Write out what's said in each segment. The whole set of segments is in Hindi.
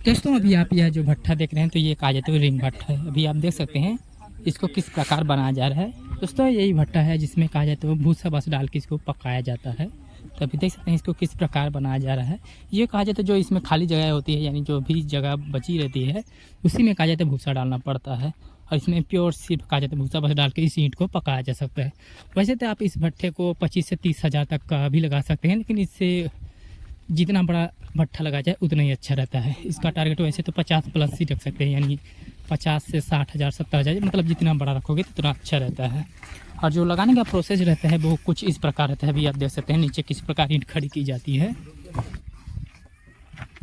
दोस्तों अभी आप यह जो भट्ठा देख रहे हैं तो ये कहा जाता है रिंग भट्ठा है। अभी आप देख सकते हैं इसको किस प्रकार बनाया जा रहा है। दोस्तों यही भट्ठा है जिसमें कहा जाता है भूसा बस डाल के इसको पकाया जाता है। तो अभी देख सकते हैं इसको किस प्रकार बनाया जा रहा है। ये कहा जाता है जो इसमें खाली जगह होती है यानी जो भी जगह बची रहती है उसी में कहा जाता है भूसा डालना पड़ता है और इसमें प्योर सिर्फ कहा जाता है भूसा बस डाल के इस ईंट को पकाया जा सकता है। वैसे तो आप इस भट्ठे को 25 से 30 हज़ार तक का भी लगा सकते हैं, लेकिन इससे जितना बड़ा भट्ठा लगाया जाए उतना ही अच्छा रहता है। इसका टारगेट वैसे तो 50 प्लस ही रख सकते हैं, यानी 50 से 60 हज़ार 70 हज़ार, मतलब जितना बड़ा रखोगे तो उतना अच्छा रहता है। और जो लगाने का प्रोसेस रहता है वो कुछ इस प्रकार रहता है। अभी आप देख सकते हैं नीचे किस प्रकार ईंट खड़ी की जाती है।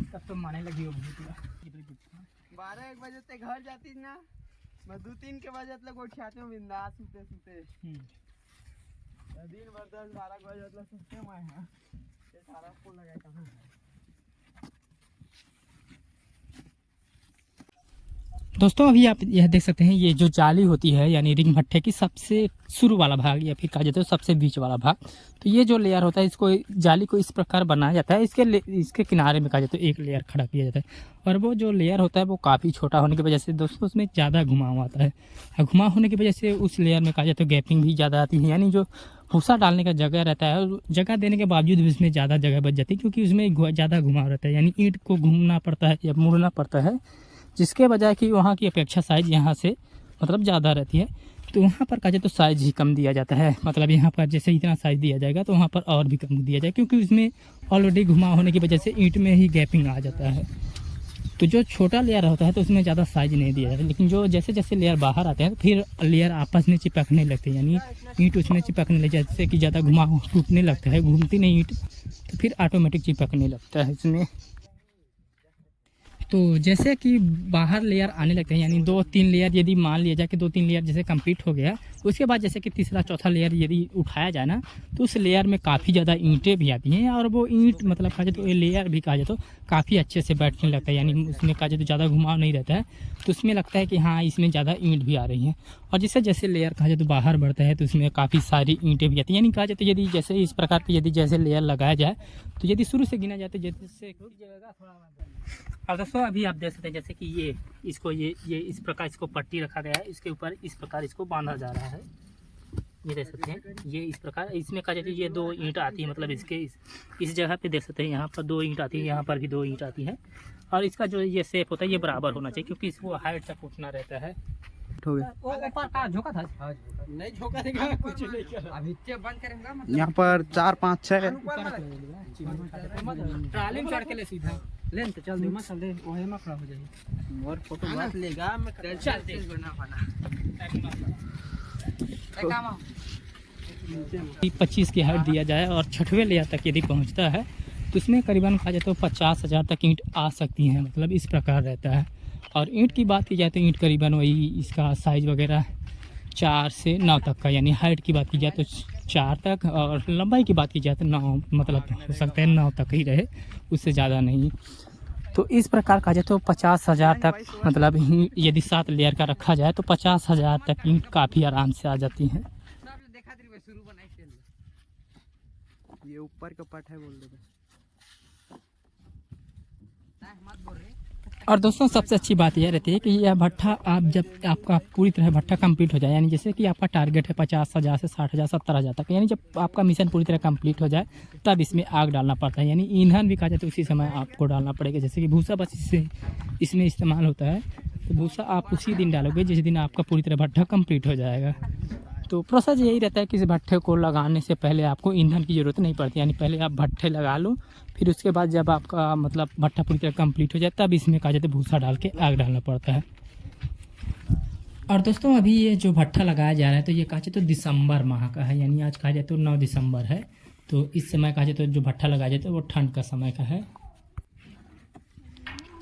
तब तो माने लगी हो 12-1 बजे तक घर जाती ना, मैं 2-3 के बजे तक उठाते हूँ बिंदास सुते दिन भर 10-12 बजे तक सुते मैं यहाँ सारा फूल लगा कहाँ है। दोस्तों अभी आप यह देख सकते हैं ये जो जाली होती है यानी रिंग भट्ठे की सबसे शुरू वाला भाग या फिर कहा जाता है सबसे बीच वाला भाग, तो ये जो लेयर होता है इसको जाली को इस प्रकार बनाया जाता है। इसके किनारे में कहा जाता है एक लेयर खड़ा किया जाता है और वो जो लेयर होता है वो काफ़ी छोटा होने की वजह से दोस्तों उसमें ज़्यादा घुमाव आता है। घुमाव होने की वजह से उस लेयर में कहा जाता है गैपिंग भी ज़्यादा आती है, यानी जो भूसा डालने का जगह रहता है जगह देने के बावजूद भी उसमें ज़्यादा जगह बच जाती है, क्योंकि उसमें ज़्यादा घुमाव रहता है, यानी ईंट को घूमना पड़ता है या मुड़ना पड़ता है, जिसके बजाय कि वहाँ की अपेक्षा साइज़ यहाँ से मतलब ज़्यादा रहती है। तो वहाँ पर कहा जाए तो साइज़ ही कम दिया जाता है, मतलब यहाँ पर जैसे इतना साइज़ दिया जाएगा तो वहाँ पर और भी कम दिया जाएगा, क्योंकि उसमें ऑलरेडी घुमा होने की वजह से ईंट में ही गैपिंग आ जाता है। तो जो छोटा लेयर होता है तो उसमें ज़्यादा साइज़ नहीं दिया जाता, लेकिन जो जैसे जैसे लेयर बाहर आते हैं तो फिर लेयर आपस में चिपकने लगते हैं, यानी ईंट उसमें चिपकने लगे, जैसे कि ज़्यादा घुमा टूटने लगता है, घूमती नहीं ईंट तो फिर ऑटोमेटिक चिपकने लगता है इसमें। तो जैसे कि बाहर लेयर आने लगते हैं, यानी 2-3 लेयर यदि मान लिया जाए कि 2-3 लेयर जैसे कंप्लीट हो गया, उसके बाद जैसे कि तीसरा चौथा लेयर यदि उठाया जाए ना तो उस लेयर में काफ़ी ज़्यादा ईंटें भी आती हैं और वो ईंट मतलब कहा जाए तो ये लेयर भी कहा जाए तो काफ़ी अच्छे से बैठने लगता है, यानी उसमें कहा जाए तो ज़्यादा घुमाव नहीं रहता है, तो उसमें लगता है कि हाँ इसमें ज़्यादा ईंट भी आ रही हैं। और जैसे जैसे लेयर कहा जाए तो बाहर बढ़ता है तो उसमें काफ़ी सारी ईंटें भी आती हैं, यानी कहा जाए तो यदि जैसे इस प्रकार की यदि जैसे लेयर लगाया जाए तो यदि शुरू से गिना जाए तो जैसे और दोस्तों अभी आप देख सकते हैं जैसे कि ये इसको ये इस प्रकार इसको पट्टी रखा गया है, इसके ऊपर इस प्रकार इसको बांधा जा रहा है। ये देख सकते हैं ये इस प्रकार इसमें कहा जाता है ये 2 ईंट आती है, मतलब इसके इस जगह पे देख सकते हैं यहाँ पर 2 ईंट आती है, यहाँ पर भी 2 ईंट आती है और इसका जो ये शेप होता है ये बराबर होना चाहिए, क्योंकि इसको हाइट तक उठना रहता है। झोंका था नहीं झोंका देगा कुछ नहीं कर अभी बंद करेंगे यहाँ पर 4-5-6 ट्राली में चढ़ के ले सीधा लेन तो चल दे मत चल दे ओहे में खड़ा हो जाएगी और फोटो मत लेगा मैं चल दे बना पाना 25 की हाइट दिया जाए और 6वें लेयर तक यदि पहुंचता है तो इसमें करीबन कहा जाए तो 50 हज़ार तक ईंट आ सकती हैं, मतलब इस प्रकार रहता है। और ईंट की बात की जाए तो ईंट करीबन वही इसका साइज़ वगैरह 4 से 9 तक का, यानी हाइट की बात की जाए तो 4 तक और लंबाई की बात की जाए तो 9, मतलब हो सकता है 9 तक ही रहे, उससे ज़्यादा नहीं। तो इस प्रकार कहा जाए तो 50 हज़ार तक, मतलब यदि 7 लेयर का रखा जाए तो 50 हज़ार तक ईंट काफ़ी आराम से आ जाती हैं। ये ऊपर का पार्ट है बोल दे। और दोस्तों सबसे अच्छी बात यह रहती है कि यह भट्ठा आप जब आपका पूरी तरह भट्ठा कंप्लीट हो जाए, यानी जैसे कि आपका टारगेट है 50 हज़ार से 60 हज़ार 70 हज़ार तक, यानी जब आपका मिशन पूरी तरह कंप्लीट हो जाए तब इसमें आग डालना पड़ता है, यानी ईंधन भी कहा जाए तो उसी समय आपको डालना पड़ेगा। जैसे कि भूसा बस इसमें इस्तेमाल होता है, तो भूसा आप उसी दिन डालोगे जिस दिन आपका पूरी तरह भट्ठा कंप्लीट हो जाएगा। तो प्रोसेस यही रहता है कि इस भट्ठे को लगाने से पहले आपको ईंधन की ज़रूरत नहीं पड़ती, यानी पहले आप भट्ठे लगा लो, फिर उसके बाद जब आपका मतलब भट्ठा पूरी तरह कंप्लीट हो जाए तब इसमें कहा जाता है भूसा डाल के आग डालना पड़ता है। और दोस्तों अभी ये जो भट्ठा लगाया जा रहा है तो ये कहा जाए तो दिसंबर माह का है, यानी आज कहा जाए तो 9 दिसंबर है, तो इस समय कहा जाए तो जो भट्ठा लगाया जाता है वो ठंड का समय का है।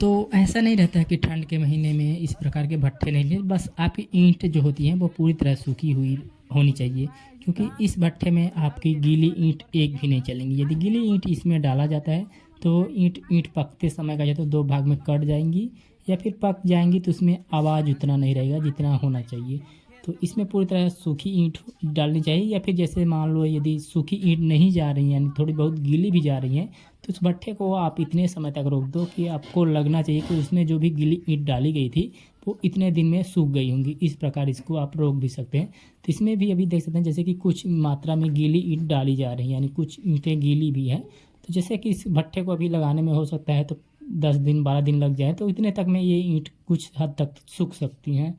तो ऐसा नहीं रहता है कि ठंड के महीने में इस प्रकार के भट्ठे नहीं, बस आपकी ईंट जो होती हैं वो पूरी तरह सूखी हुई होनी चाहिए, क्योंकि इस भट्ठे में आपकी गीली ईंट एक भी नहीं चलेंगी। यदि गीली ईंट इसमें डाला जाता है तो ईंट पकते समय का जाए तो 2 भाग में कट जाएंगी या फिर पक जाएंगी, तो उसमें आवाज़ उतना नहीं रहेगा जितना होना चाहिए। तो इसमें पूरी तरह सूखी ईंट डालनी चाहिए, या फिर जैसे मान लो यदि सूखी ईंट नहीं जा रही हैं यानी थोड़ी बहुत गीली भी जा रही हैं तो उस भट्ठे को आप इतने समय तक रोक दो कि आपको लगना चाहिए कि उसमें जो भी गीली ईंट डाली गई थी वो इतने दिन में सूख गई होंगी। इस प्रकार इसको आप रोक भी सकते हैं। तो इसमें भी अभी देख सकते हैं जैसे कि कुछ मात्रा में गीली ईंट डाली जा रही है, यानी कुछ ईंटें गीली भी हैं। तो जैसे कि इस भट्ठे को अभी लगाने में हो सकता है तो 10 दिन 12 दिन लग जाए, तो इतने तक में ये ईंट कुछ हद तक सूख सकती हैं।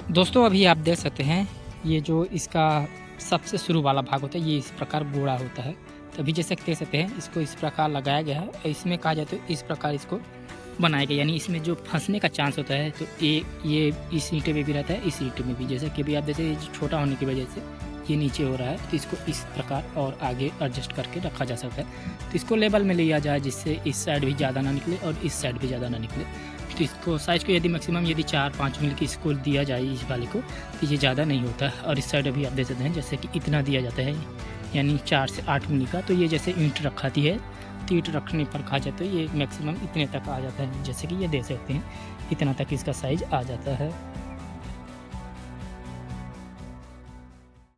दोस्तों अभी आप देख सकते हैं ये जो इसका सबसे शुरू वाला भाग होता है ये इस प्रकार गोड़ा होता है। तो अभी जैसे देख सकते हैं इसको इस प्रकार लगाया गया है और इसमें कहा जाए तो इस प्रकार इसको बनाया गया, यानी इसमें जो फंसने का चांस होता है तो ये इस ईंटे में भी रहता है, इस ईंटे में भी। जैसे कि अभी आप जैसे छोटा होने की वजह से ये नीचे हो रहा है तो इसको इस प्रकार और आगे एडजस्ट करके रखा जा सकता है। तो इसको लेवल में लिया जाए जिससे इस साइड भी ज़्यादा ना निकले और इस साइड भी ज़्यादा ना निकले। तो इसको साइज़ को यदि मैक्सिमम यदि 4-5 मिली की इसको दिया जाए इस वाले को तो ये ज़्यादा नहीं होता है। और इस साइड अभी आप देख सकते हैं जैसे कि इतना दिया जाता है, यानी 4 से 8 मिली का। तो ये जैसे ईंट रखाती है तो ईंट रखने पर कहा जाता है ये मैक्सिमम इतने तक आ जाता है। जैसे कि ये देख सकते हैं इतना तक इसका साइज़ आ जाता है।